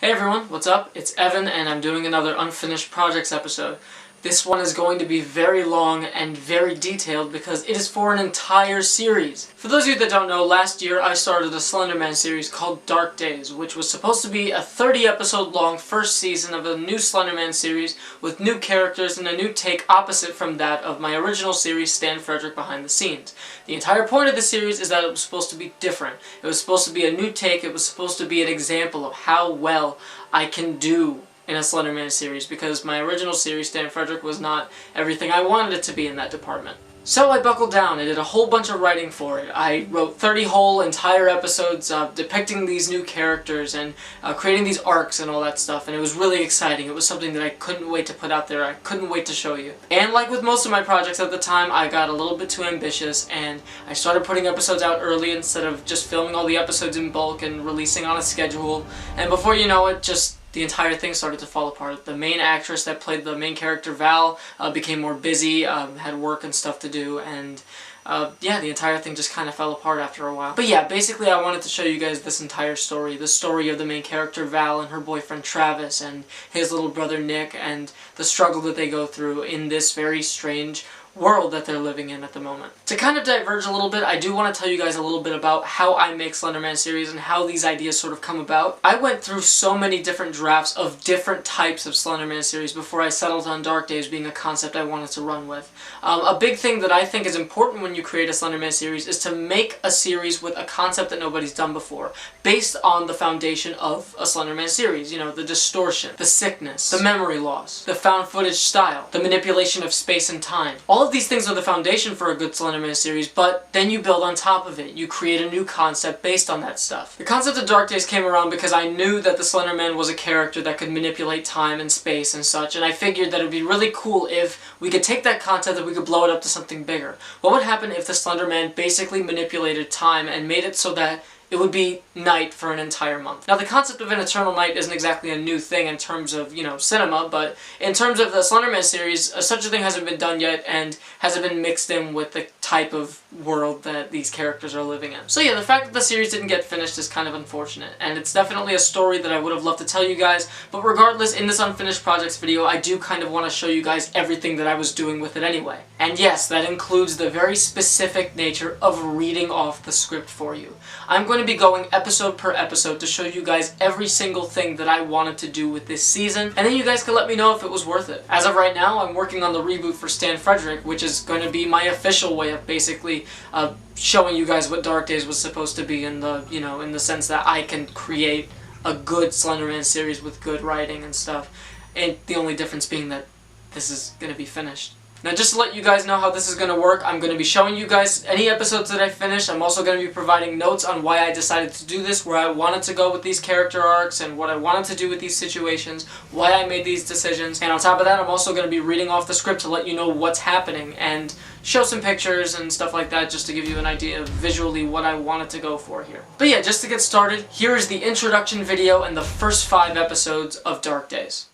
Hey everyone, what's up? It's Evan and I'm doing another Unfinished Projects episode. This one is going to be very long and very detailed because it is for an entire series. For those of you that don't know, last year I started a Slenderman series called Dark Days, which was supposed to be a 30-episode long first season of a new Slenderman series with new characters and a new take opposite from that of my original series, Stan Frederick Behind the Scenes. The entire point of the series is that it was supposed to be different. It was supposed to be a new take. It was supposed to be an example of how well I can do in a Slenderman series, because my original series, Stan Frederick, was not everything I wanted it to be in that department. So I buckled down. I did a whole bunch of writing for it. I wrote 30 whole entire episodes depicting these new characters and creating these arcs and all that stuff, and it was really exciting. It was something that I couldn't wait to put out there. I couldn't wait to show you. And like with most of my projects at the time, I got a little bit too ambitious and I started putting episodes out early instead of just filming all the episodes in bulk and releasing on a schedule. And before you know it, the entire thing started to fall apart. The main actress that played the main character, Val, became more busy, had work and stuff to do, and yeah, the entire thing just kind of fell apart after a while. But yeah, basically I wanted to show you guys this entire story. The story of the main character, Val, and her boyfriend, Travis, and his little brother, Nick, and the struggle that they go through in this very strange world that they're living in at the moment. To kind of diverge a little bit, I do want to tell you guys a little bit about how I make Slenderman series and how these ideas sort of come about. I went through so many different drafts of different types of Slenderman series before I settled on Dark Days being a concept I wanted to run with. A big thing that I think is important when you create a Slenderman series is to make a series with a concept that nobody's done before, based on the foundation of a Slenderman series. You know, the distortion, the sickness, the memory loss, the found footage style, the manipulation of space and time. All of these things are the foundation for a good Slenderman series, but then you build on top of it. You create a new concept based on that stuff. The concept of Dark Days came around because I knew that the Slenderman was a character that could manipulate time and space and such, and I figured that it would be really cool if we could take that concept and we could blow it up to something bigger. What would happen if the Slenderman basically manipulated time and made it so that it would be night for an entire month? Now, the concept of an eternal night isn't exactly a new thing in terms of, cinema, but in terms of the Slenderman series, such a thing hasn't been done yet and hasn't been mixed in with the type of world that these characters are living in. So yeah, the fact that the series didn't get finished is kind of unfortunate, and it's definitely a story that I would have loved to tell you guys, but regardless, in this Unfinished Projects video, I do kind of want to show you guys everything that I was doing with it anyway. And yes, that includes the very specific nature of reading off the script for you. I'm going to be going episode per episode to show you guys every single thing that I wanted to do with this season, and then you guys can let me know if it was worth it. As of right now, I'm working on the reboot for Stan Frederick, which is going to be my official way of basically showing you guys what Dark Days was supposed to be in the, in the sense that I can create a good Slenderman series with good writing and stuff, and the only difference being that this is going to be finished. Now, just to let you guys know how this is going to work, I'm going to be showing you guys any episodes that I finish. I'm also going to be providing notes on why I decided to do this, where I wanted to go with these character arcs, and what I wanted to do with these situations, why I made these decisions. And on top of that, I'm also going to be reading off the script to let you know what's happening, and show some pictures and stuff like that, just to give you an idea of visually what I wanted to go for here. But yeah, just to get started, here is the introduction video and the first 5 episodes of Dark Days.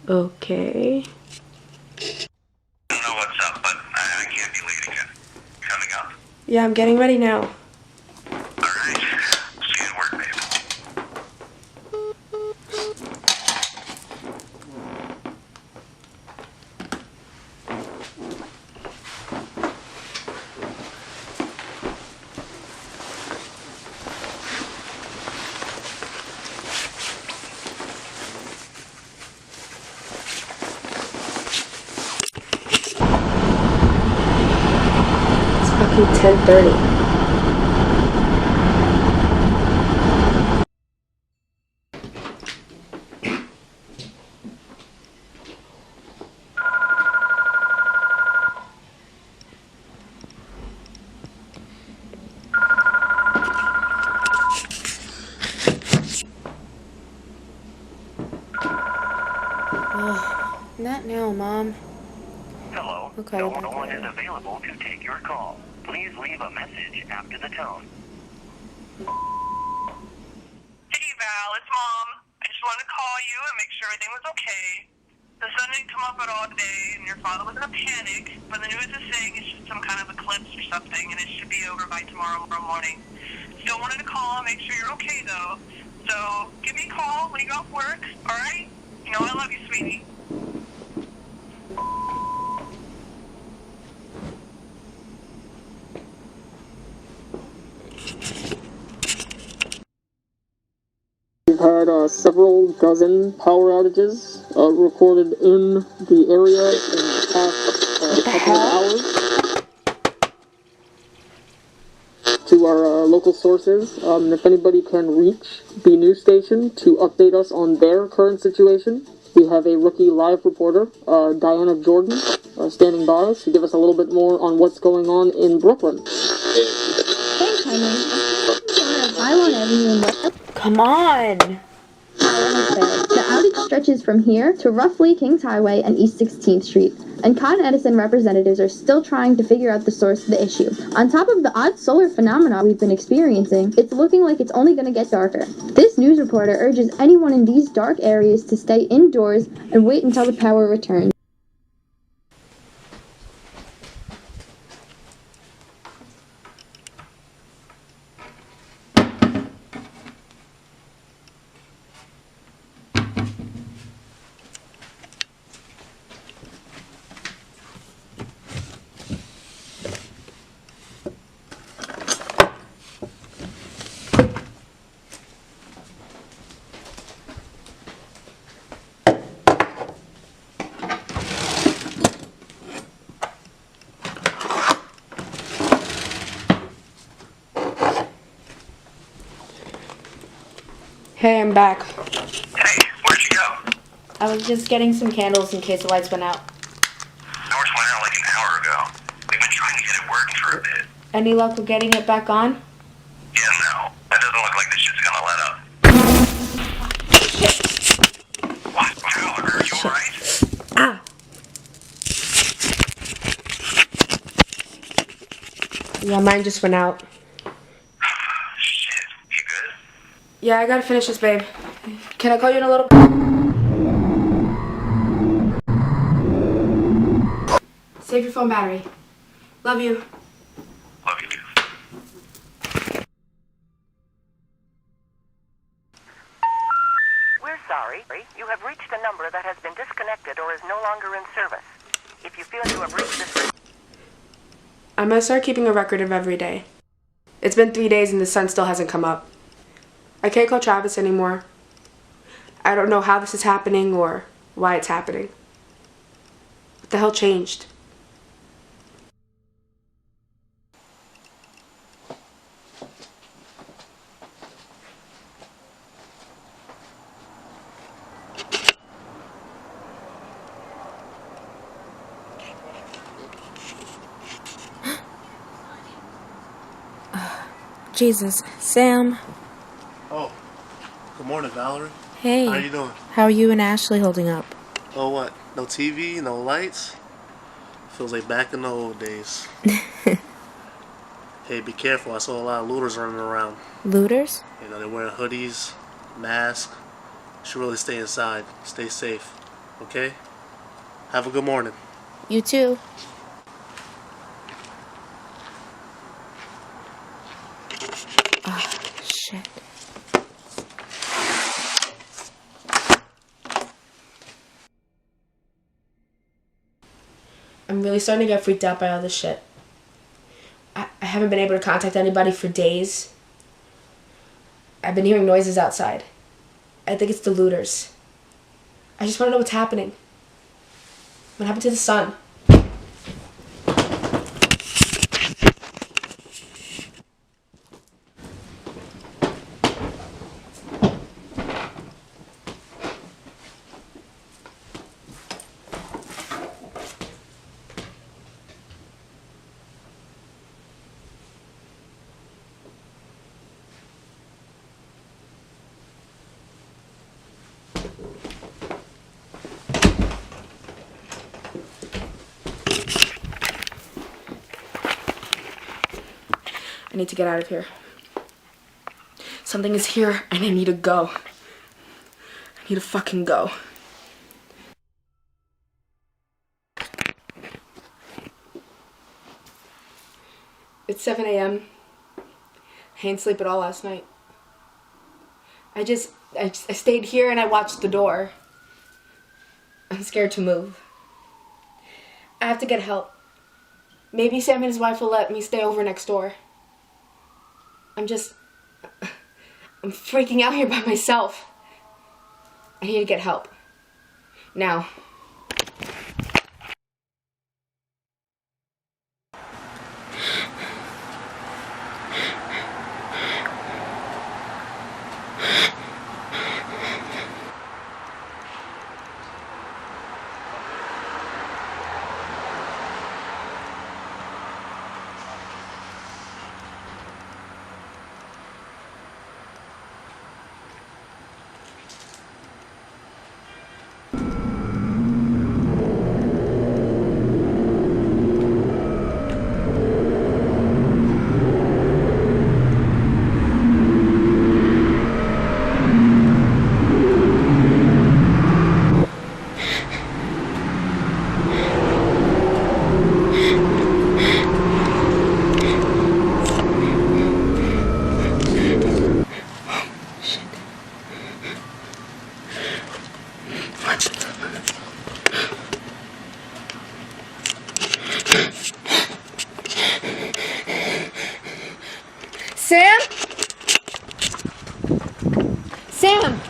Okay. I don't know what's up, but I can't be late again. Coming up. Yeah, I'm getting ready now. Alright. See you at work, babe. It's fucking 10:30. Not now, Mom. Hello. Okay, No bye. one is available to take your call. Please leave a message after the tone. Hey Val, it's Mom. I just wanted to call you and make sure everything was okay. The sun didn't come up at all today, and your father was in a panic, but the news is saying it's just some kind of eclipse or something, and it should be over by tomorrow morning. Still wanted to call and make sure you're okay, though. So give me a call when you go off work, all right? You know I love you, sweetie. We've had several dozen power outages recorded in the area in the past couple of hours. To our local sources, if anybody can reach the news station to update us on their current situation, we have a rookie live reporter, Diana Jordan, standing by to give us a little bit more on what's going on in Brooklyn. Thanks, honey. I want everyone well. Come on! The outage stretches from here to roughly Kings Highway and East 16th Street, and Con Edison representatives are still trying to figure out the source of the issue. On top of the odd solar phenomena we've been experiencing, it's looking like it's only going to get darker. This news reporter urges anyone in these dark areas to stay indoors and wait until the power returns. Hey, I'm back. Hey, where'd you go? I was just getting some candles in case the lights went out. Ours went out like an hour ago. We've been trying to get it working for a bit. Any luck with getting it back on? Yeah, no. That doesn't look like this shit's gonna let up. What? Tyler, are you alright? Ah! Yeah, mine just went out. Shit, you good? Yeah, I gotta finish this, babe. Can I call you in a little? Save your phone battery. Love you. Love you too. We're sorry. You have reached a number that has been disconnected or is no longer in service. If you feel you have reached this... I'm gonna start keeping a record of every day. It's been 3 days and the sun still hasn't come up. I can't call Travis anymore. I don't know how this is happening or why it's happening. What the hell changed? Jesus, Sam. Oh, good morning, Valerie. Hey. How you doing? How are you and Ashley holding up? Oh, what? No TV, no lights? Feels like back in the old days. Hey, be careful. I saw a lot of looters running around. Looters? You know, they're wearing hoodies, masks. You should really stay inside. Stay safe. Okay? Have a good morning. You too. Ah, shit. I'm really starting to get freaked out by all this shit. I haven't been able to contact anybody for days. I've been hearing noises outside. I think it's the looters. I just want to know what's happening. What happened to the sun? I need to get out of here. Something is here and I need to go. I need to fucking go. It's 7 a.m. I ain't sleep at all last night. I stayed here and I watched the door. I'm scared to move. I have to get help. Maybe Sam and his wife will let me stay over next door. I'm freaking out here by myself. I need to get help. Now. Sam? Sam!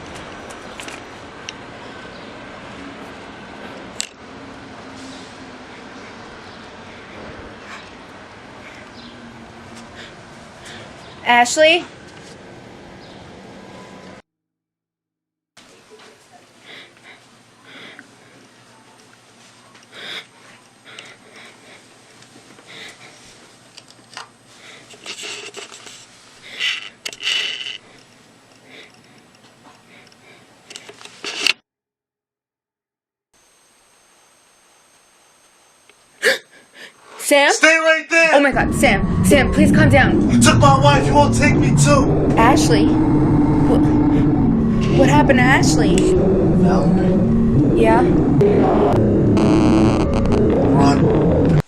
Ashley? Sam? Stay right there! Oh my god, Sam. Sam, please calm down. You took my wife, you won't take me too! Ashley? What happened to Ashley? Valerie? Yeah? Run.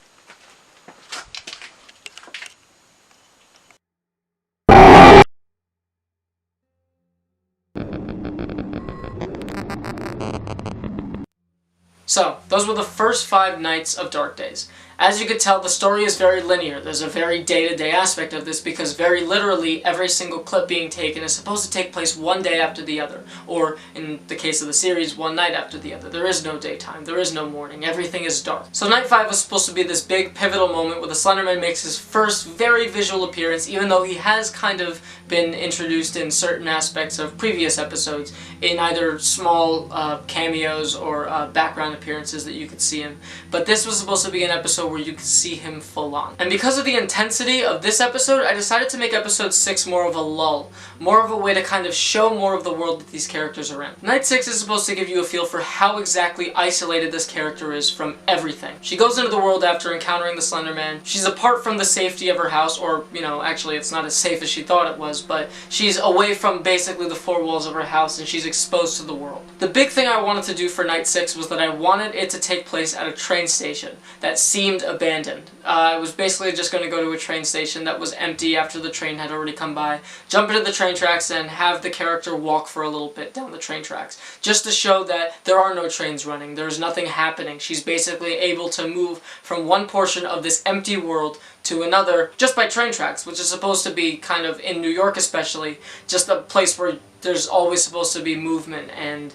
So, those were the first 5 nights of Dark Days. As you could tell, the story is very linear. There's a very day-to-day aspect of this because very literally every single clip being taken is supposed to take place one day after the other, or in the case of the series, one night after the other. There is no daytime, there is no morning, everything is dark. So night 5 was supposed to be this big pivotal moment where the Slenderman makes his first very visual appearance, even though he has kind of been introduced in certain aspects of previous episodes in either small cameos or background appearances that you could see him. But this was supposed to be an episode episode where you can see him full on. And because of the intensity of this episode, I decided to make episode 6 more of a lull, more of a way to kind of show more of the world that these characters are in. Night 6 is supposed to give you a feel for how exactly isolated this character is from everything. She goes into the world after encountering the Slenderman. She's apart from the safety of her house, or, you know, actually it's not as safe as she thought it was, but she's away from basically the four walls of her house and she's exposed to the world. The big thing I wanted to do for Night 6 was that I wanted it to take place at a train station that seemed abandoned. I was basically just going to go to a train station that was empty after the train had already come by, jump into the train tracks and have the character walk for a little bit down the train tracks, just to show that there are no trains running, there's nothing happening. She's basically able to move from one portion of this empty world to another just by train tracks, which is supposed to be kind of, in New York especially, just a place where there's always supposed to be movement and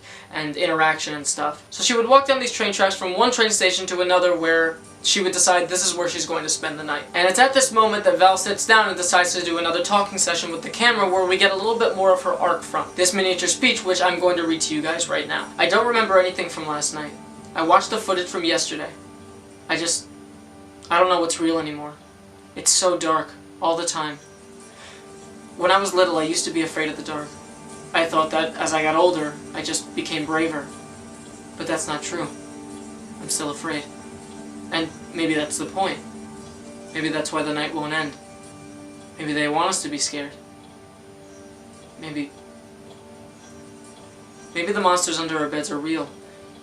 interaction and stuff. So she would walk down these train tracks from one train station to another where she would decide this is where she's going to spend the night. And it's at this moment that Val sits down and decides to do another talking session with the camera where we get a little bit more of her arc from this miniature speech, which I'm going to read to you guys right now. I don't remember anything from last night. I watched the footage from yesterday. I don't know what's real anymore. It's so dark, all the time. When I was little, I used to be afraid of the dark. I thought that as I got older, I just became braver. But that's not true. I'm still afraid. And maybe that's the point. Maybe that's why the night won't end. Maybe they want us to be scared. Maybe the monsters under our beds are real,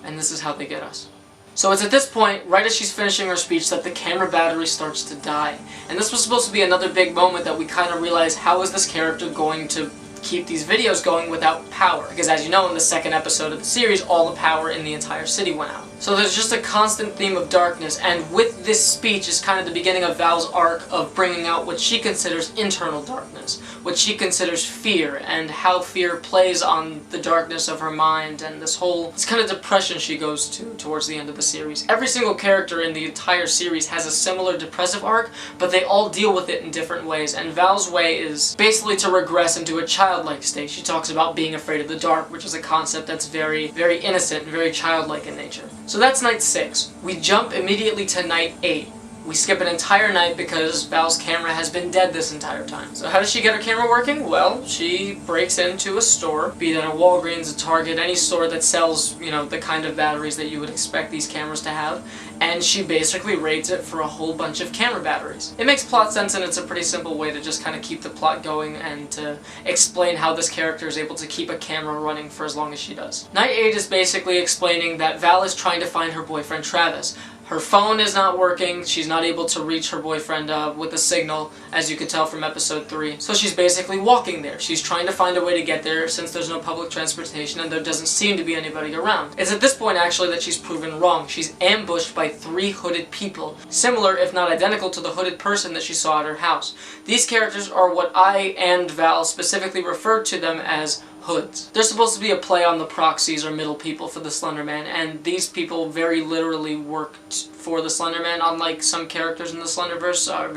and this is how they get us. So it's at this point, right as she's finishing her speech, that the camera battery starts to die. And this was supposed to be another big moment that we kind of realize, how is this character going to keep these videos going without power? Because as you know, in the second episode of the series, all the power in the entire city went out. So there's just a constant theme of darkness, and with this speech is kind of the beginning of Val's arc of bringing out what she considers internal darkness, what she considers fear, and how fear plays on the darkness of her mind, and this kind of depression she goes to towards the end of the series. Every single character in the entire series has a similar depressive arc, but they all deal with it in different ways, and Val's way is basically to regress into a childlike state. She talks about being afraid of the dark, which is a concept that's very, very innocent and very childlike in nature. So that's night 6. We jump immediately to night 8. We skip an entire night because Val's camera has been dead this entire time. So how does she get her camera working? Well, she breaks into a store, be that a Walgreens, a Target, any store that sells, you know, the kind of batteries that you would expect these cameras to have, and she basically raids it for a whole bunch of camera batteries. It makes plot sense, and it's a pretty simple way to just kind of keep the plot going and to explain how this character is able to keep a camera running for as long as she does. Night 8 is basically explaining that Val is trying to find her boyfriend Travis. Her phone is not working, she's not able to reach her boyfriend with a signal, as you could tell from episode 3. So she's basically walking there. She's trying to find a way to get there since there's no public transportation and there doesn't seem to be anybody around. It's at this point actually that she's proven wrong. She's ambushed by 3 hooded people, similar if not identical to the hooded person that she saw at her house. These characters are what I and Val specifically referred to them as hoods. They're supposed to be a play on the proxies or middle people for the Slenderman, and these people very literally worked for the Slenderman, unlike some characters in the Slenderverse are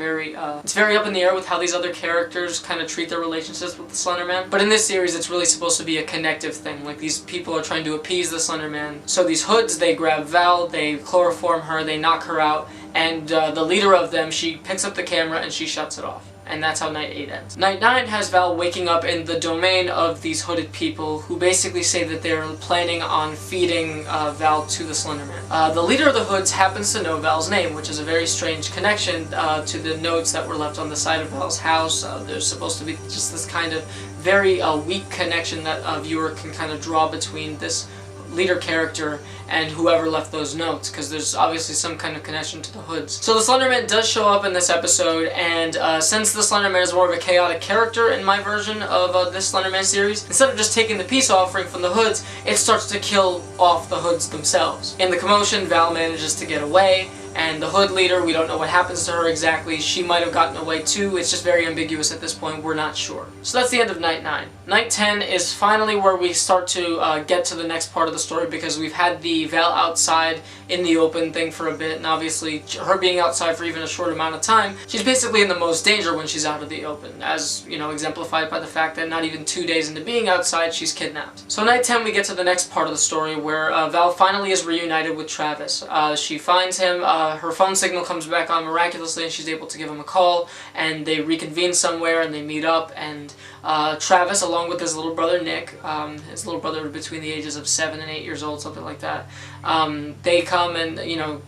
it's very up in the air with how these other characters kind of treat their relationships with the Slenderman. But in this series, it's really supposed to be a connective thing. Like, these people are trying to appease the Slenderman. So these hoods, they grab Val, they chloroform her, they knock her out, and the leader of them, she picks up the camera and she shuts it off. And that's how night 8 ends. Night 9 has Val waking up in the domain of these hooded people who basically say that they're planning on feeding Val to the Slenderman. The leader of the hoods happens to know Val's name, which is a very strange connection to the notes that were left on the side of Val's house. There's supposed to be just this kind of very weak connection that a viewer can kind of draw between this leader character and whoever left those notes, because there's obviously some kind of connection to the hoods. So the Slenderman does show up in this episode, and since the Slenderman is more of a chaotic character in my version of this Slenderman series, instead of just taking the peace offering from the hoods, it starts to kill off the hoods themselves. In the commotion, Val manages to get away, and the hood leader, we don't know what happens to her exactly. She might have gotten away too. It's just very ambiguous at this point. We're not sure. So that's the end of Night 9. Night 10 is finally where we start to get to the next part of the story, because we've had the Val outside in the open thing for a bit, and obviously her being outside for even a short amount of time, she's basically in the most danger when she's out of the open, as, you know, exemplified by the fact that not even 2 days into being outside, she's kidnapped. So Night 10, we get to the next part of the story where Val finally is reunited with Travis. She finds him her phone signal comes back on miraculously and she's able to give him a call, and they reconvene somewhere and they meet up, and Travis, along with his little brother Nick, his little brother between the ages of 7 and 8 years old, something like that, they come and,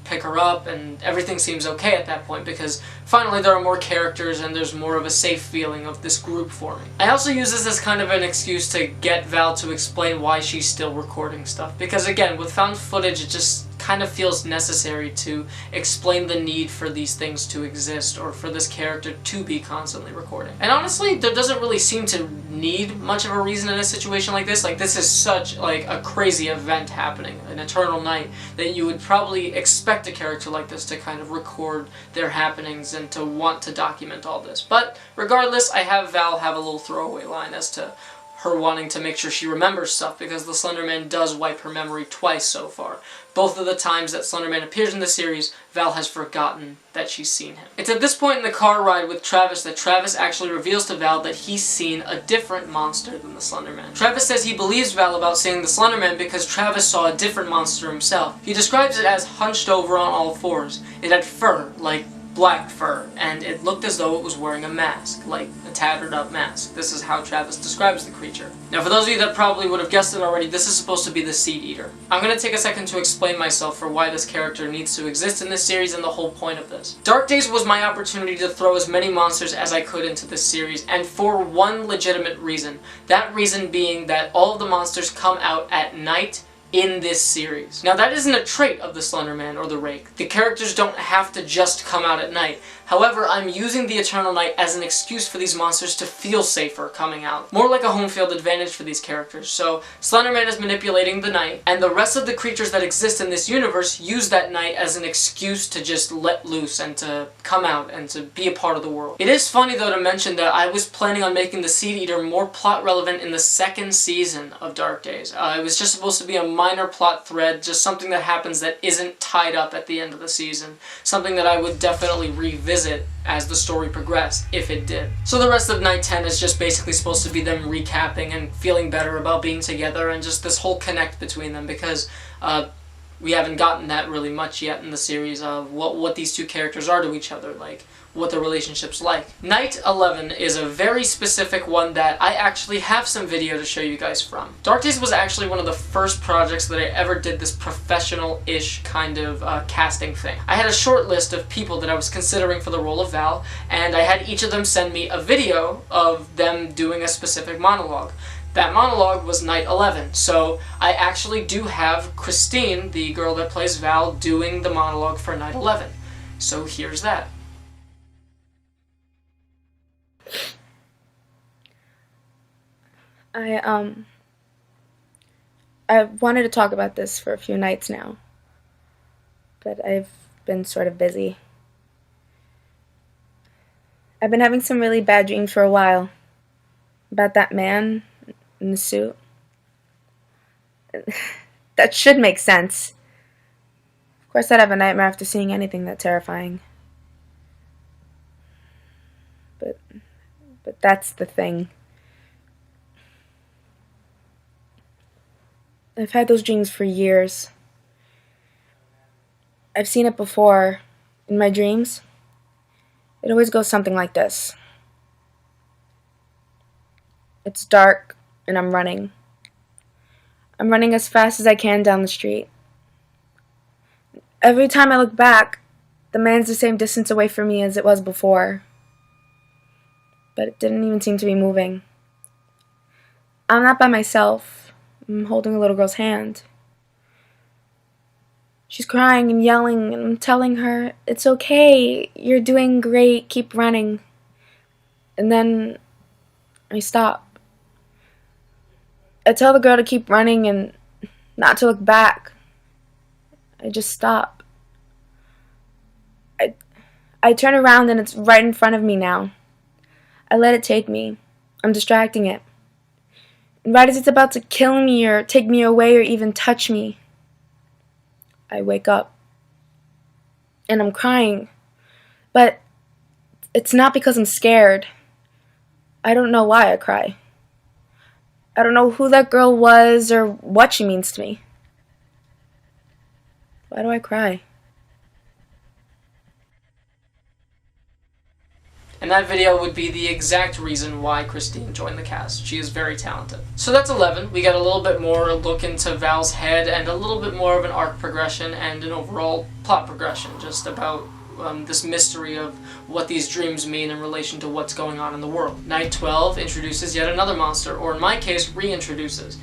pick her up, and everything seems okay at that point because finally there are more characters and there's more of a safe feeling of this group forming. I also use this as kind of an excuse to get Val to explain why she's still recording stuff, because again, with found footage, it just kind of feels necessary to explain the need for these things to exist, or for this character to be constantly recording. And honestly, there doesn't really seem to need much of a reason in a situation like this. Like, this is such a crazy event happening, an eternal night, that you would probably expect a character like this to kind of record their happenings and to want to document all this. But regardless, I have Val have a little throwaway line as to her wanting to make sure she remembers stuff, because the Slenderman does wipe her memory twice so far. Both of the times that Slenderman appears in the series, Val has forgotten that she's seen him. It's at this point in the car ride with Travis that Travis actually reveals to Val that he's seen a different monster than the Slenderman. Travis says he believes Val about seeing the Slenderman because Travis saw a different monster himself. He describes it as hunched over on all fours. It had fur, like black fur, and it looked as though it was wearing a mask, like a tattered up mask. This is how Travis describes the creature. Now, for those of you that probably would have guessed it already, this is supposed to be the Seed Eater. I'm going to take a second to explain myself for why this character needs to exist in this series and the whole point of this. Dark Days was my opportunity to throw as many monsters as I could into this series, and for one legitimate reason. That reason being that all of the monsters come out at night in this series. Now, that isn't a trait of the Slenderman or the Rake. The characters don't have to just come out at night. However, I'm using the Eternal Night as an excuse for these monsters to feel safer coming out. More like a home field advantage for these characters. So, Slenderman is manipulating the night, and the rest of the creatures that exist in this universe use that night as an excuse to just let loose and to come out and to be a part of the world. It is funny, though, to mention that I was planning on making the Seed Eater more plot relevant in the second season of Dark Days. It was just supposed to be a minor plot thread, just something that happens that isn't tied up at the end of the season. Something that I would definitely revisit as the story progressed, if it did. So the rest of Night 10 is just basically supposed to be them recapping and feeling better about being together, and just this whole connect between them, because we haven't gotten that really much yet in the series of what these two characters are to each other, like what their relationship's like. Night 11 is a very specific one that I actually have some video to show you guys from. Dark Days was actually one of the first projects that I ever did this professional-ish kind of casting thing. I had a short list of people that I was considering for the role of Val, and I had each of them send me a video of them doing a specific monologue. That monologue was Night 11, so I actually do have Christine, the girl that plays Val, doing the monologue for Night 11. So here's that. I wanted to talk about this for a few nights now, but I've been sort of busy. I've been having some really bad dreams for a while about that man in the suit. That should make sense. Of course, I'd have a nightmare after seeing anything that terrifying. But that's the thing. I've had those dreams for years. I've seen it before. In my dreams, it always goes something like this. It's dark, and I'm running. I'm running as fast as I can down the street. Every time I look back, the man's the same distance away from me as it was before. But it didn't even seem to be moving. I'm not by myself. I'm holding a little girl's hand. She's crying and yelling, and I'm telling her, "It's okay, you're doing great, keep running." And then I stop. I tell the girl to keep running and not to look back. I just stop. I turn around and it's right in front of me now. I let it take me. I'm distracting it. And right as it's about to kill me or take me away or even touch me, I wake up. And I'm crying. But it's not because I'm scared. I don't know why I cry. I don't know who that girl was or what she means to me. Why do I cry? And that video would be the exact reason why Christine joined the cast. She is very talented. So that's 11. We got a little bit more look into Val's head and a little bit more of an arc progression and an overall plot progression, just about this mystery of what these dreams mean in relation to what's going on in the world. Night 12 introduces yet another monster, or in my case, reintroduces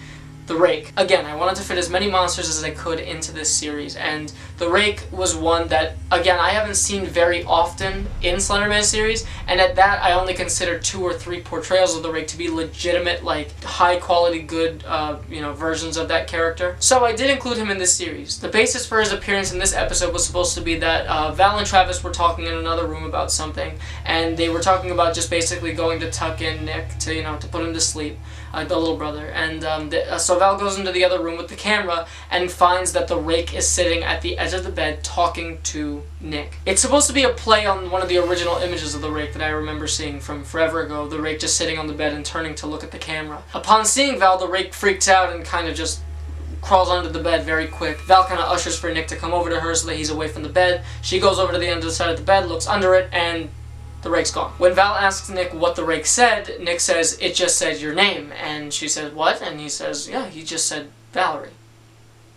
the Rake. Again, I wanted to fit as many monsters as I could into this series, and the Rake was one that, again, I haven't seen very often in Slenderman series, and at that, I only consider 2 or 3 portrayals of the Rake to be legitimate, like, high-quality, good, versions of that character. So I did include him in this series. The basis for his appearance in this episode was supposed to be that Val and Travis were talking in another room about something, and they were talking about just basically going to tuck in Nick to put him to sleep, the little brother, and so Val goes into the other room with the camera and finds that the Rake is sitting at the edge of the bed talking to Nick. It's supposed to be a play on one of the original images of the Rake that I remember seeing from forever ago, the Rake just sitting on the bed and turning to look at the camera. Upon seeing Val, the Rake freaks out and kind of just crawls under the bed very quick. Val kind of ushers for Nick to come over to her so that he's away from the bed. She goes over to the end of the side of the bed, looks under it, and the Rake's gone. When Val asks Nick what the Rake said, Nick says, "It just said your name." And she says, "What?" And he says, "Yeah, he just said Valerie."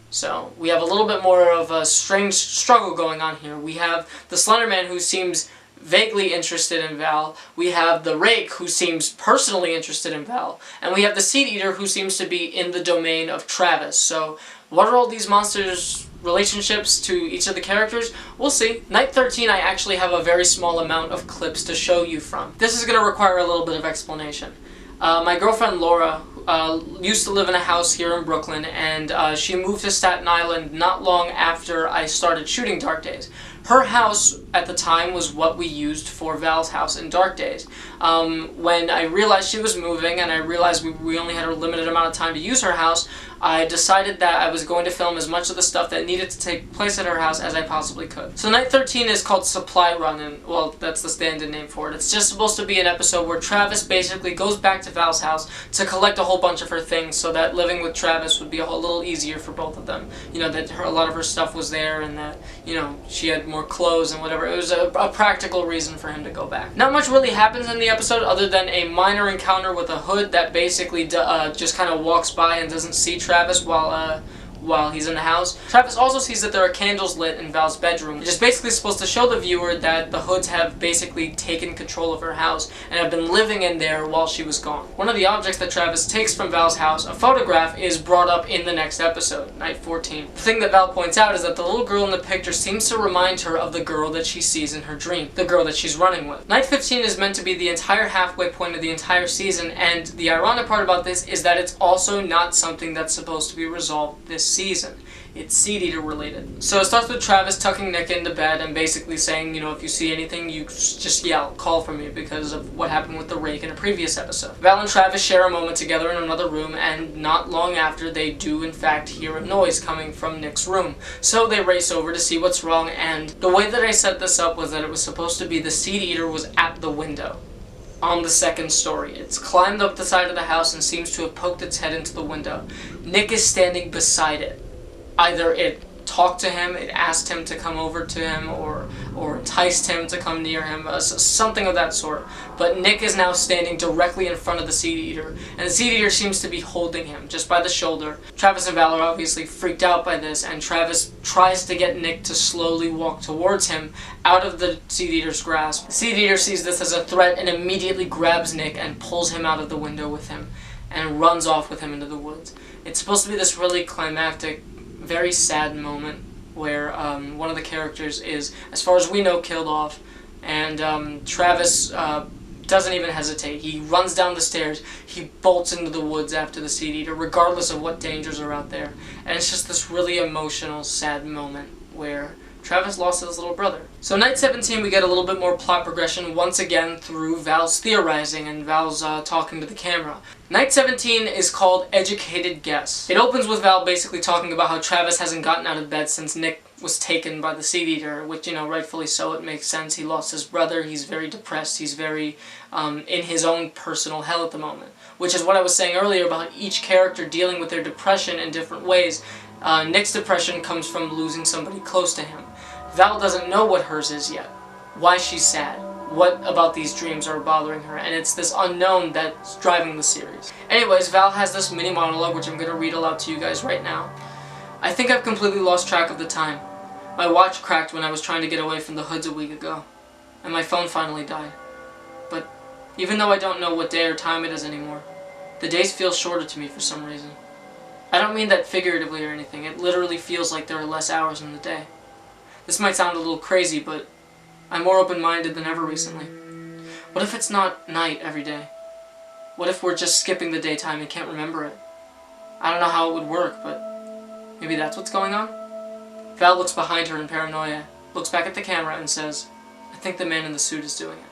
So we have a little bit more of a strange struggle going on here. We have the Slenderman, who seems vaguely interested in Val. We have the Rake, who seems personally interested in Val. And we have the Seed Eater, who seems to be in the domain of Travis. So what are all these monsters' relationships to each of the characters? We'll see. Night 13, I actually have a very small amount of clips to show you from. This is going to require a little bit of explanation. My girlfriend Laura used to live in a house here in Brooklyn, and she moved to Staten Island not long after I started shooting Dark Days. Her house at the time was what we used for Val's house in Dark Days. When I realized she was moving and I realized we only had a limited amount of time to use her house, I decided that I was going to film as much of the stuff that needed to take place at her house as I possibly could. So Night 13 is called Supply Run, and, well, that's the stand-in name for it. It's just supposed to be an episode where Travis basically goes back to Val's house to collect a whole bunch of her things so that living with Travis would be a little easier for both of them. You know, that a lot of her stuff was there and that, she had more clothes and whatever. It was a practical reason for him to go back. Not much really happens in the episode other than a minor encounter with a hood that basically just kind of walks by and doesn't see Travis while he's in the house. Travis also sees that there are candles lit in Val's bedroom, which is basically supposed to show the viewer that the Hoods have basically taken control of her house and have been living in there while she was gone. One of the objects that Travis takes from Val's house, a photograph, is brought up in the next episode, Night 14. The thing that Val points out is that the little girl in the picture seems to remind her of the girl that she sees in her dream, the girl that she's running with. Night 15 is meant to be the entire halfway point of the entire season, and the ironic part about this is that it's also not something that's supposed to be resolved this season. It's Seed Eater related. So it starts with Travis tucking Nick into bed and basically saying, if you see anything, you just yell, call for me, because of what happened with the Rake in a previous episode. Val and Travis share a moment together in another room, and not long after, they do in fact hear a noise coming from Nick's room. So they race over to see what's wrong, and the way that I set this up was that it was supposed to be the Seed Eater was at the window on the second story. It's climbed up the side of the house and seems to have poked its head into the window. Nick is standing beside it. Either it talked to him, it asked him to come over to him, or enticed him to come near him, something of that sort. But Nick is now standing directly in front of the Seed Eater, and the Seed Eater seems to be holding him just by the shoulder. Travis and Val are obviously freaked out by this, and Travis tries to get Nick to slowly walk towards him out of the Seed Eater's grasp. The Seed Eater sees this as a threat and immediately grabs Nick and pulls him out of the window with him and runs off with him into the woods. It's supposed to be this really climactic, very sad moment where one of the characters is, as far as we know, killed off, and Travis doesn't even hesitate. He runs down the stairs, he bolts into the woods after the Seed Eater, regardless of what dangers are out there, and it's just this really emotional, sad moment where Travis lost his little brother. So Night 17, we get a little bit more plot progression, once again through Val's theorizing and Val's talking to the camera. Night 17 is called Educated Guess. It opens with Val basically talking about how Travis hasn't gotten out of bed since Nick was taken by the Seed Eater, which, rightfully so, it makes sense. He lost his brother, he's very depressed, he's very in his own personal hell at the moment. Which is what I was saying earlier about each character dealing with their depression in different ways. Nick's depression comes from losing somebody close to him. Val doesn't know what hers is yet, why she's sad, what about these dreams are bothering her, and it's this unknown that's driving the series. Anyways, Val has this mini monologue, which I'm going to read aloud to you guys right now. I think I've completely lost track of the time. My watch cracked when I was trying to get away from the hoods a week ago, and my phone finally died. But even though I don't know what day or time it is anymore, the days feel shorter to me for some reason. I don't mean that figuratively or anything, it literally feels like there are less hours in the day. This might sound a little crazy, but I'm more open-minded than ever recently. What if it's not night every day? What if we're just skipping the daytime and can't remember it? I don't know how it would work, but maybe that's what's going on? Val looks behind her in paranoia, looks back at the camera and says, I think the man in the suit is doing it.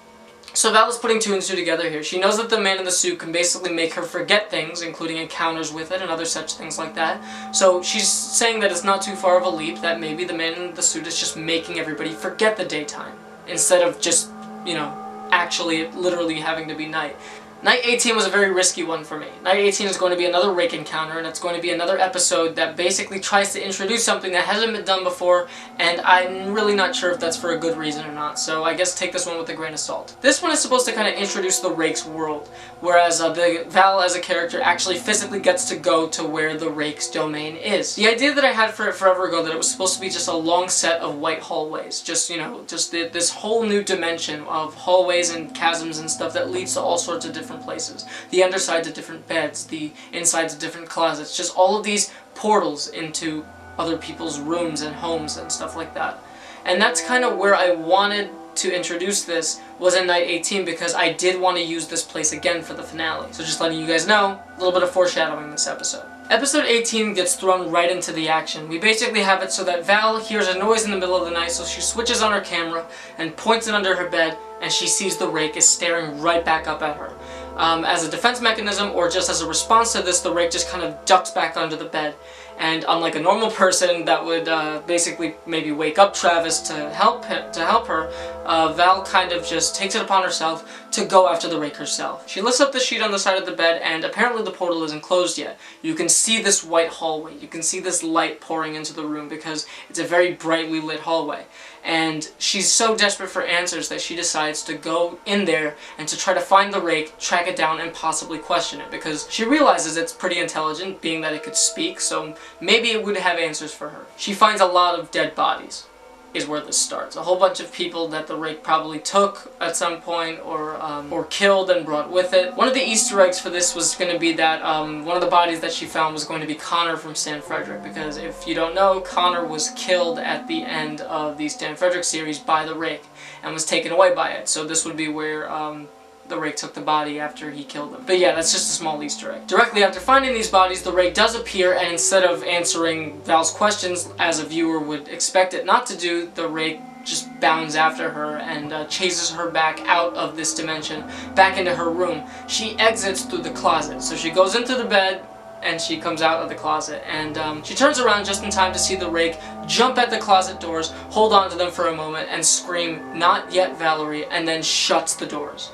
So Val is putting 2 and 2 together here. She knows that the man in the suit can basically make her forget things, including encounters with it and other such things like that. So she's saying that it's not too far of a leap that maybe the man in the suit is just making everybody forget the daytime, instead of just, you know, actually literally having to be night. Night 18 was a very risky one for me. Night 18 is going to be another rake encounter, and it's going to be another episode that basically tries to introduce something that hasn't been done before, and I'm really not sure if that's for a good reason or not, so I guess take this one with a grain of salt. This one is supposed to kind of introduce the rake's world, whereas the Val as a character actually physically gets to go to where the rake's domain is. The idea that I had for it forever ago, that it was supposed to be just a long set of white hallways, just, you know, just this whole new dimension of hallways and chasms and stuff that leads to all sorts of different places. The undersides of different beds, the insides of different closets, just all of these portals into other people's rooms and homes and stuff like that. And that's kind of where I wanted to introduce this, was in Night 18, because I did want to use this place again for the finale. So just letting you guys know, a little bit of foreshadowing this episode. Episode 18 gets thrown right into the action. We basically have it so that Val hears a noise in the middle of the night, so she switches on her camera and points it under her bed, and she sees the rake is staring right back up at her. As a defense mechanism, or just as a response to this, the rake just kind of ducks back under the bed. And unlike a normal person that would basically maybe wake up Travis to help her, Val kind of just takes it upon herself to go after the rake herself. She lifts up the sheet on the side of the bed, and apparently the portal isn't closed yet. You can see this white hallway. You can see this light pouring into the room because it's a very brightly lit hallway. And she's so desperate for answers that she decides to go in there and to try to find the rake, track it down, and possibly question it, because she realizes it's pretty intelligent, being that it could speak, so maybe it would have answers for her. She finds a lot of dead bodies, is where this starts. A whole bunch of people that the rake probably took at some point, or killed and brought with it. One of the Easter eggs for this was going to be that one of the bodies that she found was going to be Connor from Stan Frederick, because if you don't know, Connor was killed at the end of the Stan Frederick series by the rake and was taken away by it. So this would be where the rake took the body after he killed them. But yeah, that's just a small Easter egg. Directly after finding these bodies, the rake does appear, and instead of answering Val's questions as a viewer would expect it not to do, the rake just bounds after her and chases her back out of this dimension, back into her room. She exits through the closet. So she goes into the bed, and she comes out of the closet, and she turns around just in time to see the rake jump at the closet doors, hold on to them for a moment, and scream, "Not yet, Valerie," and then shuts the doors.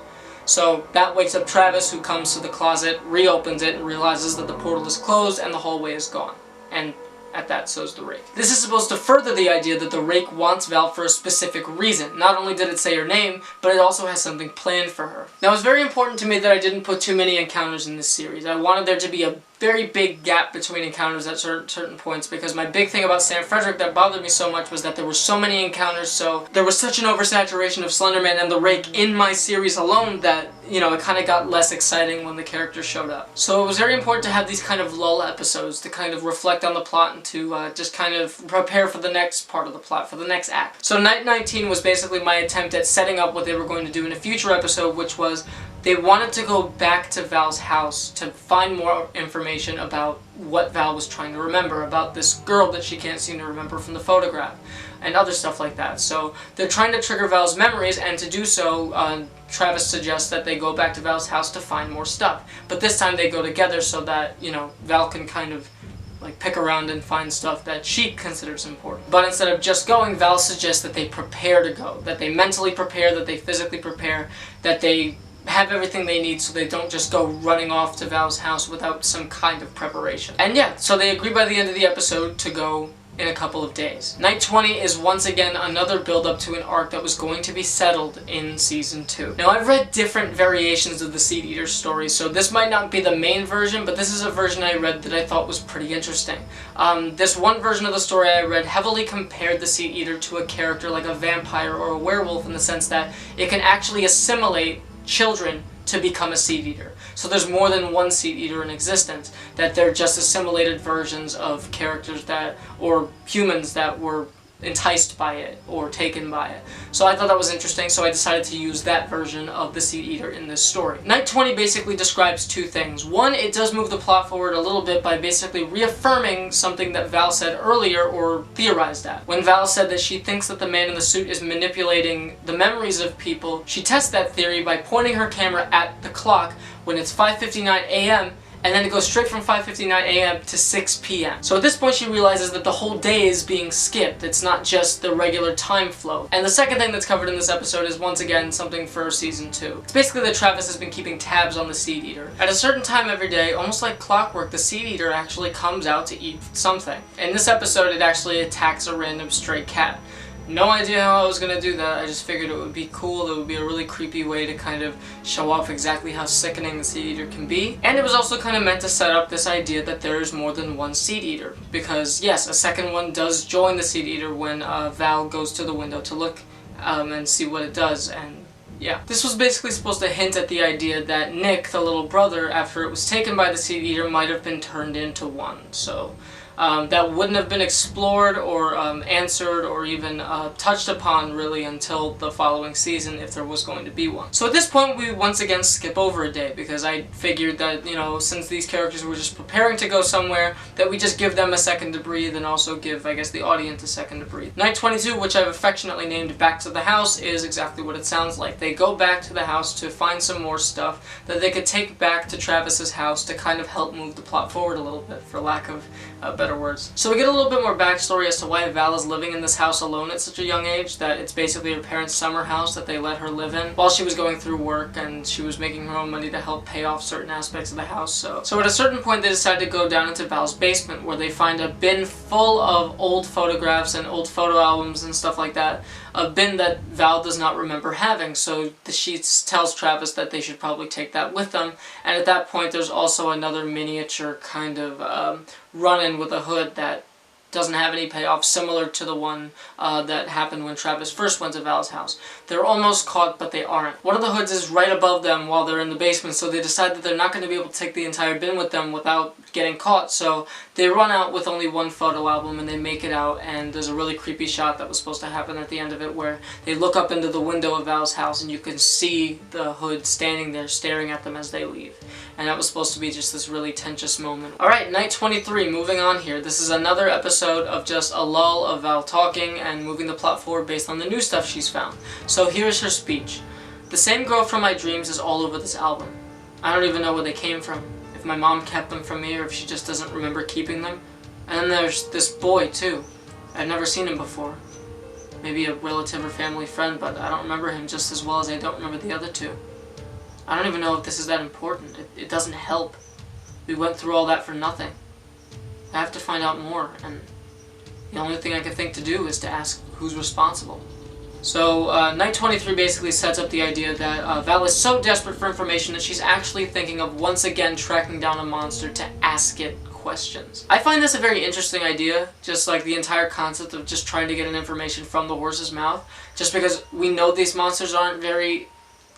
So that wakes up Travis, who comes to the closet, reopens it, and realizes that the portal is closed and the hallway is gone. And at that, so's the rake. This is supposed to further the idea that the rake wants Val for a specific reason. Not only did it say her name, but it also has something planned for her. Now, it's very important to me that I didn't put too many encounters in this series. I wanted there to be a very big gap between encounters at certain points, because my big thing about Stan Frederick that bothered me so much was that there were so many encounters, so there was such an oversaturation of Slenderman and the rake in my series alone that, you know, it kind of got less exciting when the character showed up. So it was very important to have these kind of lull episodes to kind of reflect on the plot and to just kind of prepare for the next part of the plot, for the next act. So Night 19 was basically my attempt at setting up what they were going to do in a future episode, which was they wanted to go back to Val's house to find more information about what Val was trying to remember, about this girl that she can't seem to remember from the photograph, and other stuff like that. So they're trying to trigger Val's memories, and to do so, Travis suggests that they go back to Val's house to find more stuff. But this time they go together so that, you know, Val can kind of like pick around and find stuff that she considers important. But instead of just going, Val suggests that they prepare to go, that they mentally prepare, that they physically prepare, that they have everything they need so they don't just go running off to Val's house without some kind of preparation. And yeah, so they agree by the end of the episode to go in a couple of days. Night 20 is once again another build-up to an arc that was going to be settled in Season 2. Now, I've read different variations of the Seed Eater story, so this might not be the main version, but this is a version I read that I thought was pretty interesting. This one version of the story I read heavily compared the Seed Eater to a character like a vampire or a werewolf, in the sense that it can actually assimilate children to become a Seed Eater. So there's more than one Seed Eater in existence, that they're just assimilated versions of characters that, or humans that were enticed by it or taken by it. So I thought that was interesting, so I decided to use that version of the Seed Eater in this story. Night 20 basically describes two things. One, it does move the plot forward a little bit by basically reaffirming something that Val said earlier, or theorized at. When Val said that she thinks that the man in the suit is manipulating the memories of people, she tests that theory by pointing her camera at the clock when it's 5:59 a.m. and then it goes straight from 5:59 a.m. to 6 p.m. So at this point she realizes that the whole day is being skipped. It's not just the regular time flow. And the second thing that's covered in this episode is once again something for Season 2. It's basically that Travis has been keeping tabs on the Seed Eater. At a certain time every day, almost like clockwork, the Seed Eater actually comes out to eat something. In this episode it actually attacks a random stray cat. No idea how I was going to do that. I just figured it would be cool. It would be a really creepy way to kind of show off exactly how sickening the Seed Eater can be. And it was also kind of meant to set up this idea that there is more than one Seed Eater. Because yes, a second one does join the Seed Eater when Val goes to the window to look and see what it does. And yeah. This was basically supposed to hint at the idea that Nick, the little brother, after it was taken by the Seed Eater, might have been turned into one. So that wouldn't have been explored or answered or even touched upon really until the following season, if there was going to be one. So at this point we once again skip over a day, because I figured that, you know, since these characters were just preparing to go somewhere, that we just give them a second to breathe and also give, I guess, the audience a second to breathe. Night 22, which I've affectionately named Back to the House, is exactly what it sounds like. They go back to the house to find some more stuff that they could take back to Travis's house to kind of help move the plot forward a little bit, for lack of better words. So we get a little bit more backstory as to why Val is living in this house alone at such a young age, that it's basically her parents' summer house that they let her live in while she was going through work, and she was making her own money to help pay off certain aspects of the house. So at a certain point they decide to go down into Val's basement, where they find a bin full of old photographs and old photo albums and stuff like that. A bin that Val does not remember having, so she tells Travis that they should probably take that with them. And at that point there's also another miniature kind of run-in with a hood that doesn't have any payoff, similar to the one that happened when Travis first went to Val's house. They're almost caught, but they aren't. One of the hoods is right above them while they're in the basement, so they decide that they're not going to be able to take the entire bin with them without getting caught, so they run out with only one photo album and they make it out, and there's a really creepy shot that was supposed to happen at the end of it where they look up into the window of Val's house and you can see the hood standing there staring at them as they leave. And that was supposed to be just this really tense moment. Alright, night 23, moving on here. This is another episode of just a lull of Val talking and moving the plot forward based on the new stuff she's found. So here's her speech. "The same girl from my dreams is all over this album. I don't even know where they came from. If my mom kept them from me or if she just doesn't remember keeping them. And then there's this boy too. I've never seen him before. Maybe a relative or family friend, but I don't remember him just as well as I don't remember the other two. I don't even know if this is that important. It doesn't help. We went through all that for nothing. I have to find out more, and the only thing I can think to do is to ask who's responsible." So, night 23 basically sets up the idea that Val is so desperate for information that she's actually thinking of once again tracking down a monster to ask it questions. I find this a very interesting idea, just like the entire concept of just trying to get an information from the horse's mouth, just because we know these monsters aren't very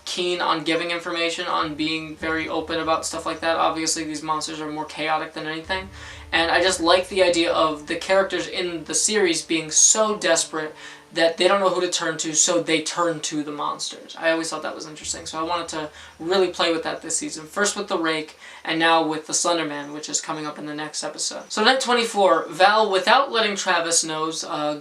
keen on giving information, on being very open about stuff like that. Obviously these monsters are more chaotic than anything, and I just like the idea of the characters in the series being so desperate that they don't know who to turn to, so they turn to the monsters. I always thought that was interesting, so I wanted to really play with that this season. First with the rake, and now with the Slenderman, which is coming up in the next episode. So night 24, Val, without letting Travis know,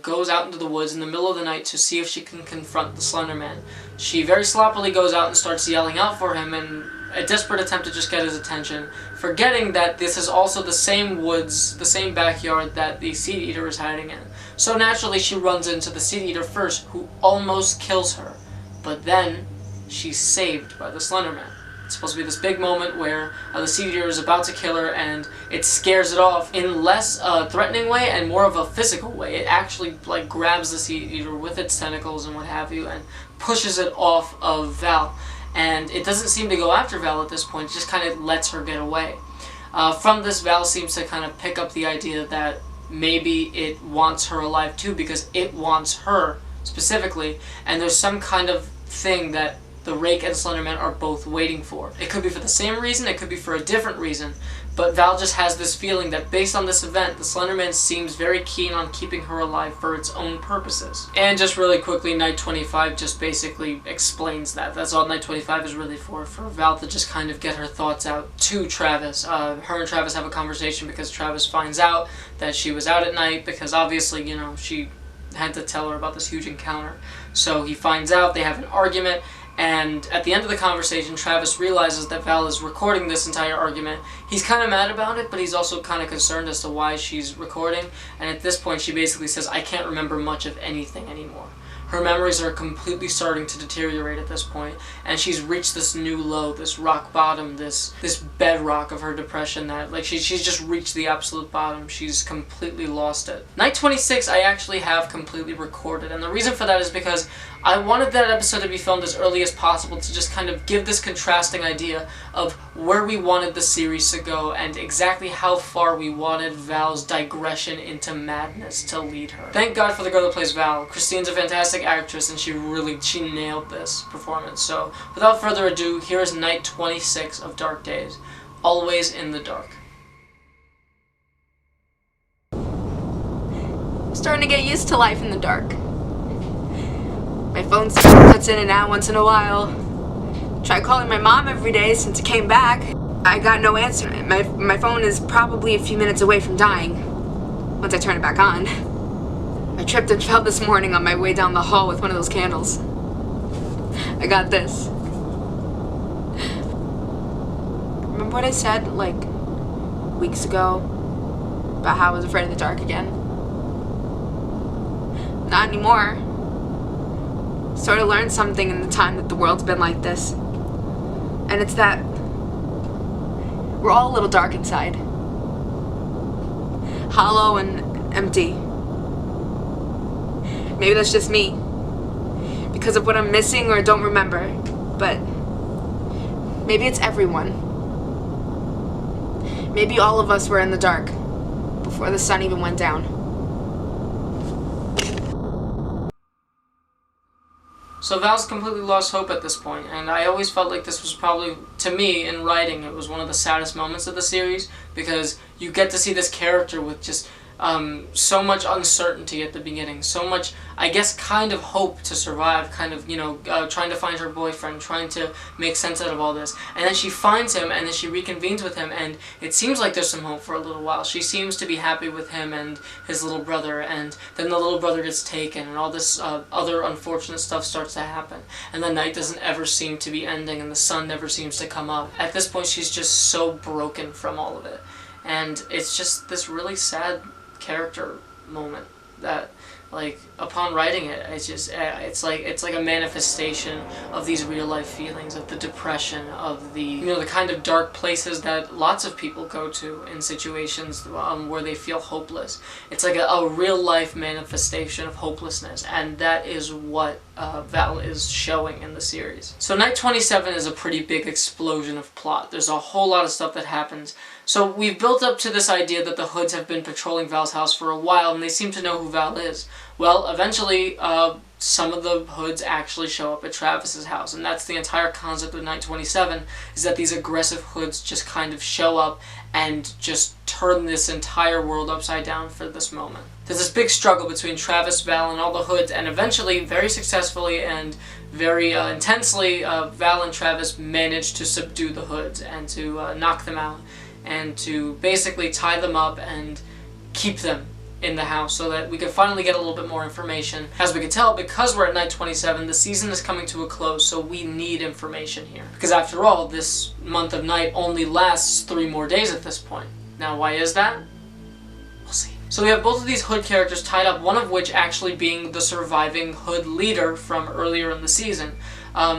goes out into the woods in the middle of the night to see if she can confront the Slenderman. She very sloppily goes out and starts yelling out for him in a desperate attempt to just get his attention, forgetting that this is also the same woods, the same backyard that the Seed Eater is hiding in. So naturally she runs into the Seed Eater first, who almost kills her, but then she's saved by the Slenderman. It's supposed to be this big moment where the Seed Eater is about to kill her, and it scares it off in less threatening way and more of a physical way. It actually like grabs the Seed Eater with its tentacles and what have you, and pushes it off of Val. And it doesn't seem to go after Val at this point. It just kind of lets her get away. From this, Val seems to kind of pick up the idea that maybe it wants her alive too, because it wants her specifically, and there's some kind of thing that the Rake and Slenderman are both waiting for. It could be for the same reason, it could be for a different reason, but Val just has this feeling that based on this event, the Slenderman seems very keen on keeping her alive for its own purposes. And just really quickly, Night 25 just basically explains that. That's all Night 25 is really for Val to just kind of get her thoughts out to Travis. Her and Travis have a conversation because Travis finds out that she was out at night, because obviously, you know, she had to tell her about this huge encounter. So he finds out, they have an argument, and at the end of the conversation, Travis realizes that Val is recording this entire argument. He's kind of mad about it, but he's also kind of concerned as to why she's recording, and at this point she basically says, I can't remember much of anything anymore. Her memories are completely starting to deteriorate at this point, and she's reached this new low, this rock bottom, this bedrock of her depression that, like, she's just reached the absolute bottom. She's completely lost it. Night 26 I actually have completely recorded, and the reason for that is because I wanted that episode to be filmed as early as possible to just kind of give this contrasting idea of where we wanted the series to go and exactly how far we wanted Val's digression into madness to lead her. Thank God for the girl that plays Val. Christine's a fantastic actress and she nailed this performance. So without further ado, here is Night 26 of Dark Days. Always in the dark. I'm starting to get used to life in the dark. My phone cuts in and out once in a while. Tried calling my mom every day since it came back. I got no answer. My phone is probably a few minutes away from dying once I turn it back on. I tripped and fell this morning on my way down the hall with one of those candles. I got this. Remember what I said, like, weeks ago about how I was afraid of the dark again? Not anymore. Sort of learned something in the time that the world's been like this. And it's that we're all a little dark inside. Hollow and empty. Maybe that's just me, because of what I'm missing or don't remember, but maybe it's everyone. Maybe all of us were in the dark before the sun even went down. So Val's completely lost hope at this point, and I always felt like this was probably, to me, in writing, it was one of the saddest moments of the series, because you get to see this character with just so much uncertainty at the beginning, so much, I guess, kind of hope to survive, kind of, you know, trying to find her boyfriend, trying to make sense out of all this, and then she finds him, and then she reconvenes with him, and it seems like there's some hope for a little while. She seems to be happy with him and his little brother, and then the little brother gets taken, and all this other unfortunate stuff starts to happen, and the night doesn't ever seem to be ending, and the sun never seems to come up. At this point, she's just so broken from all of it, and it's just this really sad character moment that, like, upon writing it, it's just it's like a manifestation of these real life feelings, of the depression, of the, you know, the kind of dark places that lots of people go to in situations where they feel hopeless. It's like a real life manifestation of hopelessness, and that is what Val is showing in the series. So Night 27 is a pretty big explosion of plot. There's a whole lot of stuff that happens. So we've built up to this idea that the Hoods have been patrolling Val's house for a while, and they seem to know who Val is. Well, eventually, some of the Hoods actually show up at Travis's house, and that's the entire concept of Night 27, is that these aggressive Hoods just kind of show up and just turn this entire world upside down for this moment. There's this big struggle between Travis, Val, and all the Hoods, and eventually, very successfully and very intensely, Val and Travis manage to subdue the Hoods and to knock them out, and to basically tie them up and keep them in the house so that we can finally get a little bit more information. As we can tell, because we're at Night 27, the season is coming to a close, so we need information here. Because after all, this month of Night only lasts 3 more days at this point. Now, why is that? We'll see. So we have both of these Hood characters tied up, one of which actually being the surviving Hood leader from earlier in the season.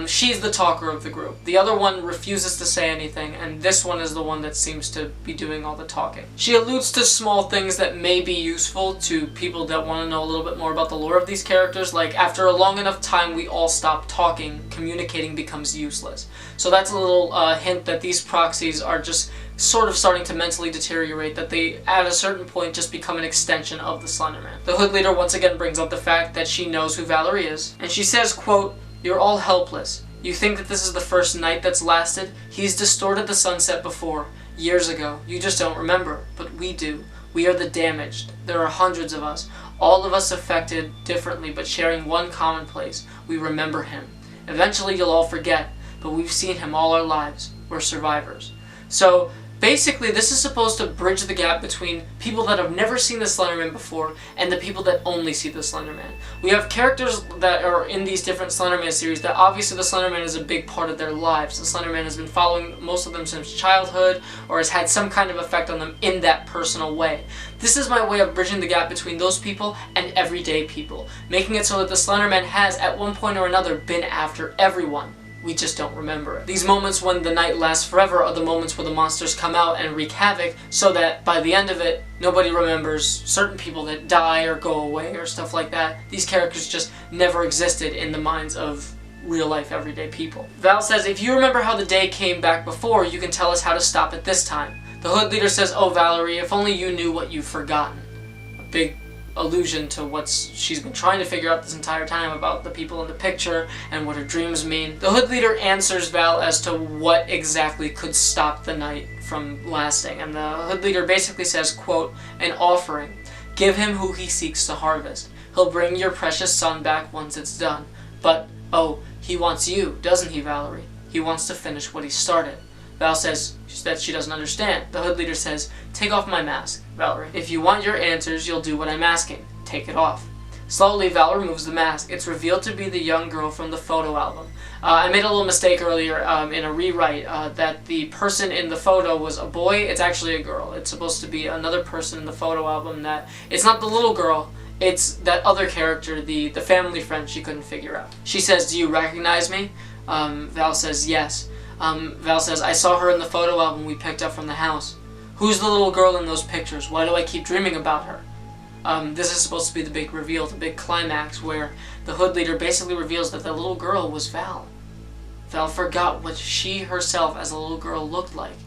She's the talker of the group. The other one refuses to say anything, and this one is the one that seems to be doing all the talking. She alludes to small things that may be useful to people that want to know a little bit more about the lore of these characters, like after a long enough time we all stop talking, communicating becomes useless. So that's a little hint that these proxies are just sort of starting to mentally deteriorate, that they at a certain point just become an extension of the Slenderman. The Hood leader once again brings up the fact that she knows who Valerie is, and she says, quote, "You're all helpless. You think that this is the first night that's lasted? He's distorted the sunset before, years ago. You just don't remember, but we do. We are the damaged. There are hundreds of us, all of us affected differently, but sharing one common place. We remember him. Eventually you'll all forget, but we've seen him all our lives. We're survivors." So basically, this is supposed to bridge the gap between people that have never seen the Slenderman before and the people that only see the Slenderman. We have characters that are in these different Slenderman series that obviously the Slenderman is a big part of their lives. The Slenderman has been following most of them since childhood or has had some kind of effect on them in that personal way. This is my way of bridging the gap between those people and everyday people, making it so that the Slenderman has, at one point or another, been after everyone. We just don't remember it. These moments when the night lasts forever are the moments where the monsters come out and wreak havoc, so that by the end of it, nobody remembers certain people that die or go away or stuff like that. These characters just never existed in the minds of real-life everyday people. Val says, "If you remember how the day came back before, you can tell us how to stop it this time." The Hood leader says, "Oh, Valerie, if only you knew what you've forgotten." A big allusion to what she's been trying to figure out this entire time about the people in the picture and what her dreams mean. The Hood leader answers Val as to what exactly could stop the night from lasting, and the Hood leader basically says, quote, "An offering. Give him who he seeks to harvest. He'll bring your precious son back once it's done. But, oh, he wants you, doesn't he, Valerie? He wants to finish what he started." Val says that she doesn't understand. The Hood leader says, "Take off my mask, Valerie. If you want your answers, you'll do what I'm asking. Take it off." Slowly, Val removes the mask. It's revealed to be the young girl from the photo album. I made a little mistake earlier in a rewrite that the person in the photo was a boy. It's actually a girl. It's supposed to be another person in the photo album. That it's not the little girl. It's that other character, the family friend she couldn't figure out. She says, "Do you recognize me?" Val says, "Yes." Val says, "I saw her in the photo album we picked up from the house." "Who's the little girl in those pictures? Why do I keep dreaming about her?" This is supposed to be the big reveal, the big climax, where the Hood leader basically reveals that the little girl was Val. Val forgot what she herself as a little girl looked like.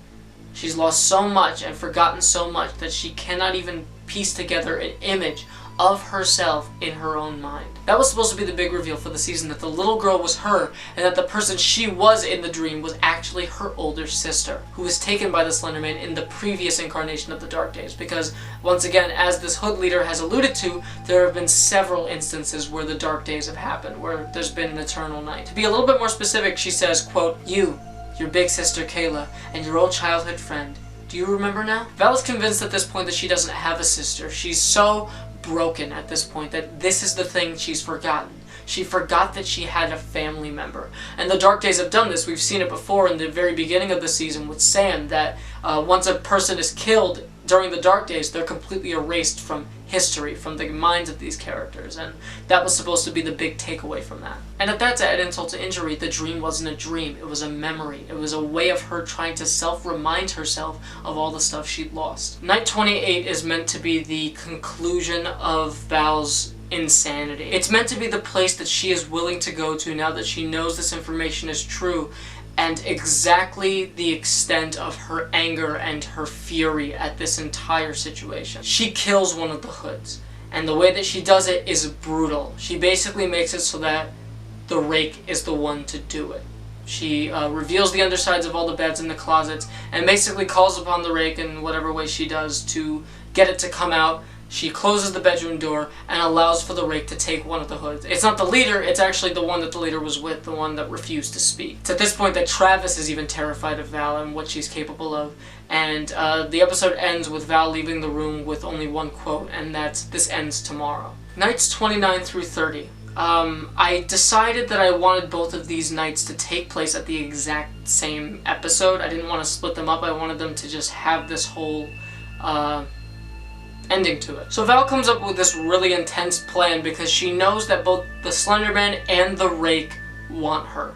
She's lost so much and forgotten so much that she cannot even piece together an image of herself in her own mind. That was supposed to be the big reveal for the season, that the little girl was her, and that the person she was in the dream was actually her older sister, who was taken by the Slenderman in the previous incarnation of the Dark Days. Because, once again, as this Hood leader has alluded to, there have been several instances where the Dark Days have happened, where there's been an eternal night. To be a little bit more specific, she says, quote, "You, your big sister Kayla, and your old childhood friend. Do you remember now?" Val is convinced at this point that she doesn't have a sister. She's so broken at this point that this is the thing she's forgotten. She forgot that she had a family member. And the Dark Days have done this. We've seen it before in the very beginning of the season with Sam, that once a person is killed during the Dark Days, they're completely erased from history, from the minds of these characters, and that was supposed to be the big takeaway from that. And if that's to add insult to injury, the dream wasn't a dream, it was a memory. It was a way of her trying to self-remind herself of all the stuff she'd lost. Night 28 is meant to be the conclusion of Val's insanity. It's meant to be the place that she is willing to go to now that she knows this information is true, and exactly the extent of her anger and her fury at this entire situation. She kills one of the Hoods, and the way that she does it is brutal. She basically makes it so that the rake is the one to do it. She reveals the undersides of all the beds in the closets, and basically calls upon the rake in whatever way she does to get it to come out. She closes the bedroom door and allows for the rake to take one of the Hoods. It's not the leader, it's actually the one that the leader was with, the one that refused to speak. It's at this point that Travis is even terrified of Val and what she's capable of, and the episode ends with Val leaving the room with only one quote, and that's, "This ends tomorrow." Nights 29 through 30. I decided that I wanted both of these nights to take place at the exact same episode. I didn't want to split them up, I wanted them to just have this whole ending to it. So Val comes up with this really intense plan because she knows that both the Slenderman and the Rake want her.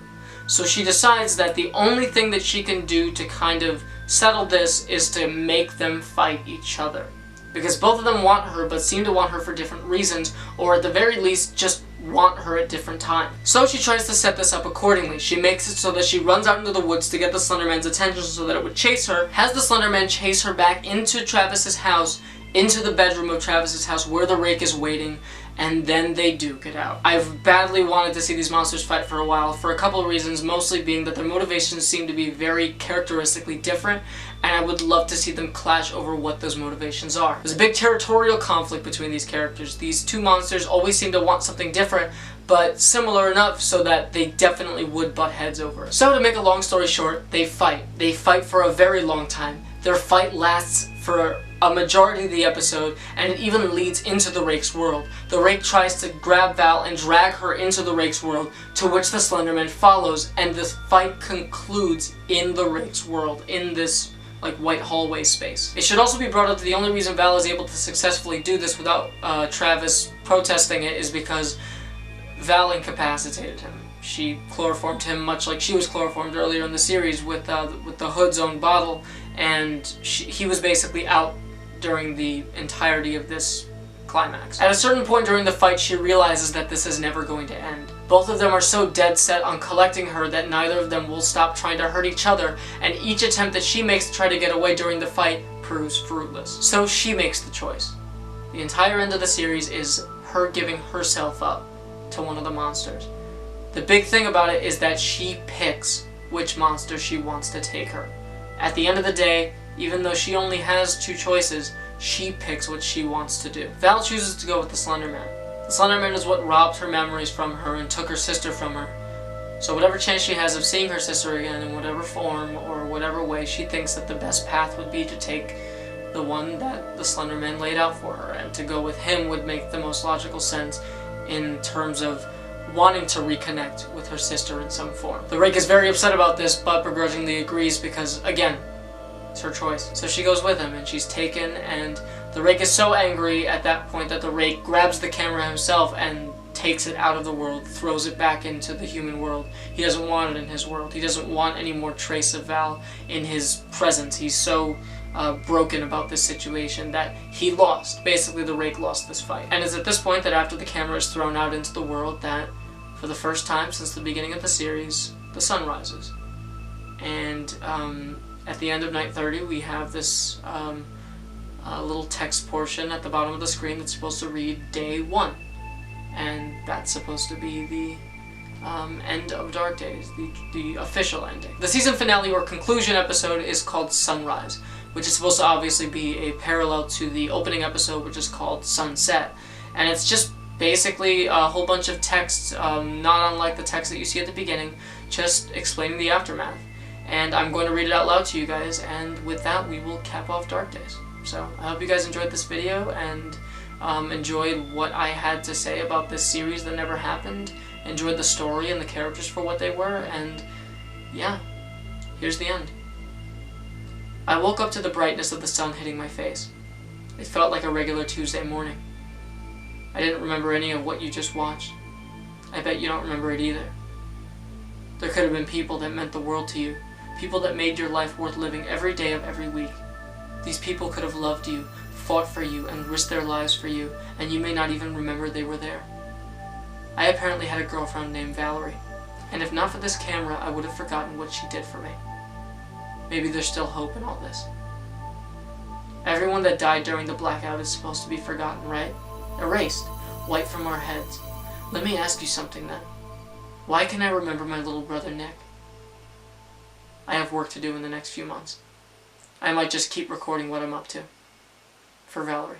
So she decides that the only thing that she can do to kind of settle this is to make them fight each other. Because both of them want her, but seem to want her for different reasons, or at the very least, just want her at different times. So she tries to set this up accordingly. She makes it so that she runs out into the woods to get the Slenderman's attention so that it would chase her, has the Slenderman chase her back into Travis's house, into the bedroom of Travis's house where the rake is waiting, and then they duke it out. I've badly wanted to see these monsters fight for a while, for a couple of reasons, mostly being that their motivations seem to be very characteristically different, and I would love to see them clash over what those motivations are. There's a big territorial conflict between these characters. These two monsters always seem to want something different, but similar enough so that they definitely would butt heads over it. So to make a long story short, they fight. They fight for a very long time. Their fight lasts for a majority of the episode, and it even leads into the Rake's world. The Rake tries to grab Val and drag her into the Rake's world, to which the Slenderman follows, and this fight concludes in the Rake's world, in this like white hallway space. It should also be brought up that the only reason Val is able to successfully do this without Travis protesting it is because Val incapacitated him. She chloroformed him much like she was chloroformed earlier in the series with the Hood's own bottle, and he was basically out during the entirety of this climax. At a certain point during the fight, she realizes that this is never going to end. Both of them are so dead set on collecting her that neither of them will stop trying to hurt each other, and each attempt that she makes to try to get away during the fight proves fruitless. So she makes the choice. The entire end of the series is her giving herself up to one of the monsters. The big thing about it is that she picks which monster she wants to take her. At the end of the day, even though she only has two choices, she picks what she wants to do. Val chooses to go with the Slenderman. The Slenderman is what robbed her memories from her and took her sister from her. So whatever chance she has of seeing her sister again in whatever form or whatever way, she thinks that the best path would be to take the one that the Slenderman laid out for her, and to go with him would make the most logical sense in terms of wanting to reconnect with her sister in some form. The Rake is very upset about this, but begrudgingly agrees because, again, it's her choice. So she goes with him, and she's taken, and the Rake is so angry at that point that the Rake grabs the camera himself and takes it out of the world, throws it back into the human world. He doesn't want it in his world. He doesn't want any more trace of Val in his presence. He's so broken about this situation that he lost. Basically, the Rake lost this fight. And it's at this point that after the camera is thrown out into the world that, for the first time since the beginning of the series, the sun rises. And at the end of night 30, we have this little text portion at the bottom of the screen that's supposed to read Day 1. And that's supposed to be the end of Dark Days, the official ending. The season finale or conclusion episode is called Sunrise, which is supposed to obviously be a parallel to the opening episode, which is called Sunset. And it's just basically a whole bunch of text, not unlike the text that you see at the beginning, just explaining the aftermath. And I'm going to read it out loud to you guys, and with that we will cap off Dark Days. So I hope you guys enjoyed this video and enjoyed what I had to say about this series that never happened, enjoyed the story and the characters for what they were, and yeah, here's the end. I woke up to the brightness of the sun hitting my face. It felt like a regular Tuesday morning. I didn't remember any of what you just watched. I bet you don't remember it either. There could have been people that meant the world to you, people that made your life worth living every day of every week. These people could have loved you, fought for you, and risked their lives for you, and you may not even remember they were there. I apparently had a girlfriend named Valerie, and if not for this camera, I would have forgotten what she did for me. Maybe there's still hope in all this. Everyone that died during the blackout is supposed to be forgotten, right? Erased, wiped from our heads. Let me ask you something then. Why can I remember my little brother Nick? I have work to do in the next few months. I might just keep recording what I'm up to. For Valerie.